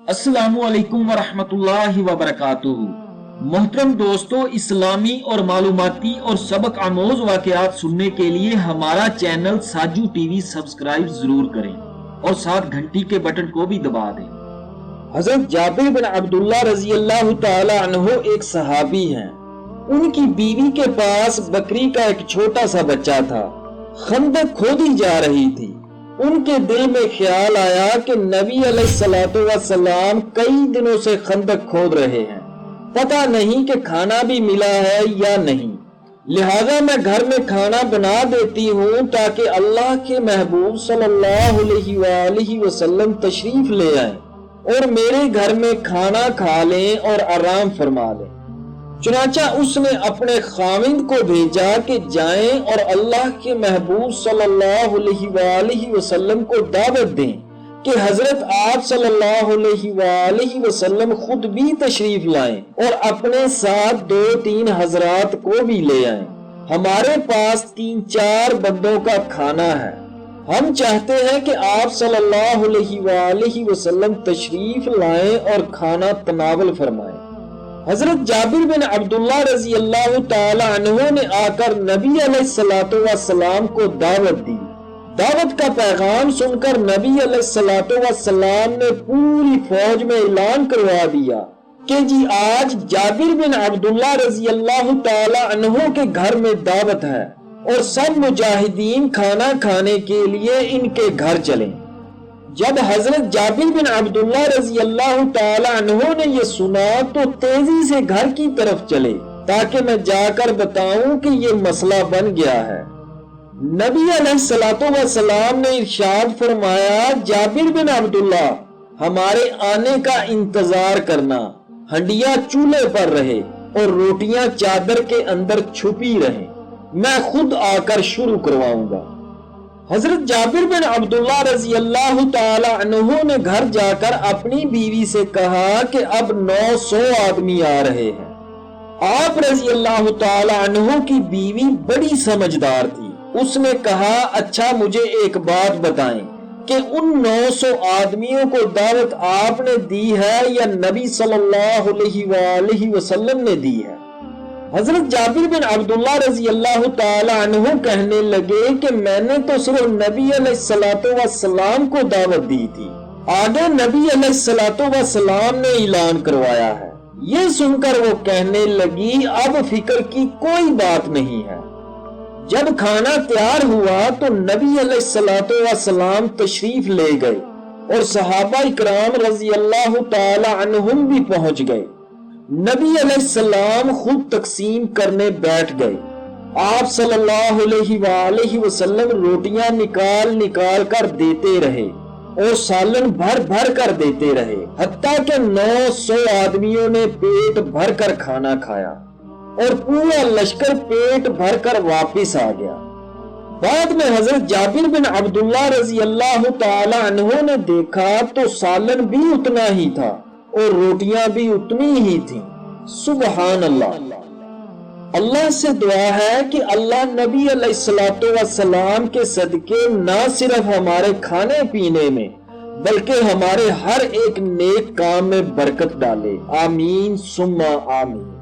अस्सलामु अलैकुम वरहमतुल्लाहि वबरकातुहू। मोहतरम दोस्तों, इस्लामी और मालूमाती और सबक आमोज वाक़यात सुनने के लिए हमारा चैनल साजू टीवी सब्सक्राइब जरूर करें और साथ घंटी के बटन को भी दबा दें। हजरत जाबिर बिन अब्दुल्लाह रजी अल्लाह तआला अन्हु एक सहाबी हैं। उनकी बीवी के पास बकरी का एक छोटा सा बच्चा था। खंदक खोदी जा रही थी। उनके दिल में ख्याल आया कि नबी अलैहिस्सलाम कई दिनों से खंदक खोद रहे हैं, पता नहीं कि खाना भी मिला है या नहीं। लिहाजा मैं घर में खाना बना देती हूँ ताकि अल्लाह के महबूब सल्लल्लाहु अलैहि वसल्लम तशरीफ ले आए और मेरे घर में खाना खा लें और आराम फरमा लें। चुनाचा उसने अपने खाविंद को भेजा कि जाएं और अल्लाह के महबूब सल्लल्लाहु अलैहि वसल्लम को दावत दें कि हजरत आप सल्लल्लाहु अलैहि वसल्लम खुद भी तशरीफ लाएं और अपने साथ 2-3 हजरात को भी ले आएं। हमारे पास 3-4 बंदों का खाना है। हम चाहते हैं कि आप सल्लल्लाहु अलैहि वसल्लम तशरीफ लाएं और खाना तनावल फरमाएं। हजरत जाबिर बिन अब्दुल्लाह रजी अल्लाह तआला अन्हु ने आकर नबी अलैहिस्सलाम को दावत दी। दावत का पैगाम सुनकर नबी अलैहिस्सलाम ने पूरी फौज में ऐलान करवा दिया कि जी आज जाबिर बिन अब्दुल्लाह रजी अल्लाह तआला अन्हु के घर में दावत है और सब मुजाहिदीन खाना खाने के लिए इनके घर चलें। जब हजरत जाबिर बिन अब्दुल्लाह रजी अल्लाह तआला अन्हु ने ये सुना तो तेजी से घर की तरफ चले ताकि मैं जाकर बताऊं कि ये मसला बन गया है। नबी अलैहिस्सलाम ने इरशाद फरमाया, जाबिर बिन अब्दुल्लाह हमारे आने का इंतजार करना, हंडिया चूल्हे पर रहे और रोटियां चादर के अंदर छुपी रहे, मैं खुद आकर शुरू करवाऊंगा। हजरत जाबिर बिन अब्दुल्लाह रजी अल्लाह तआला अन्हु ने घर जाकर अपनी बीवी से कहा कि अब 900 आदमी आ रहे हैं। आप रजी अल्लाह तआला अन्हु की बीवी बड़ी समझदार थी। उसने कहा, अच्छा मुझे एक बात बताएं कि उन 900 आदमियों को दावत आपने दी है या नबी सल्लल्लाहु अलैहि वसल्लम ने दी है। हजरत जाबिर बिन अब्दुल्लाह रजी अल्लाह तआला अन्हु कहने लगे कि मैंने तो सिर्फ नबी अलैहिस्सलाम को दावत दी थी, आगे नबी अलैहिस्सलाम ने ऐलान करवाया है। ये सुनकर वो कहने लगी, अब फिक्र की कोई बात नहीं है। जब खाना तैयार हुआ तो नबी अलैहिस्सलाम तशरीफ ले गए और सहाबा इकराम रजी अल्लाह तआला अन्हुम भी पहुंच गए। नबी अलैहिस्सलाम खुद तकसीम करने बैठ गए। आप सल्लल्लाहु अलैहि वसल्लम रोटियां निकाल कर देते रहे और सालन भर भर कर देते रहे, हत्ता कि 900 आदमियों ने पेट भर कर खाना खाया और पूरा लश्कर पेट भर कर वापिस आ गया। बाद में हजरत जाबिर बिन अब्दुल्लाह रजी अल्लाह तआला अन्हु ने देखा तो सालन भी उतना ही था और रोटियां भी उतनी ही थी। सुबहान अल्लाह। अल्लाह से दुआ है कि अल्लाह नबी अलैहिस्सलाम के सदके ना सिर्फ हमारे खाने पीने में बल्कि हमारे हर एक नेक काम में बरकत डाले। आमीन सुम्मा आमीन।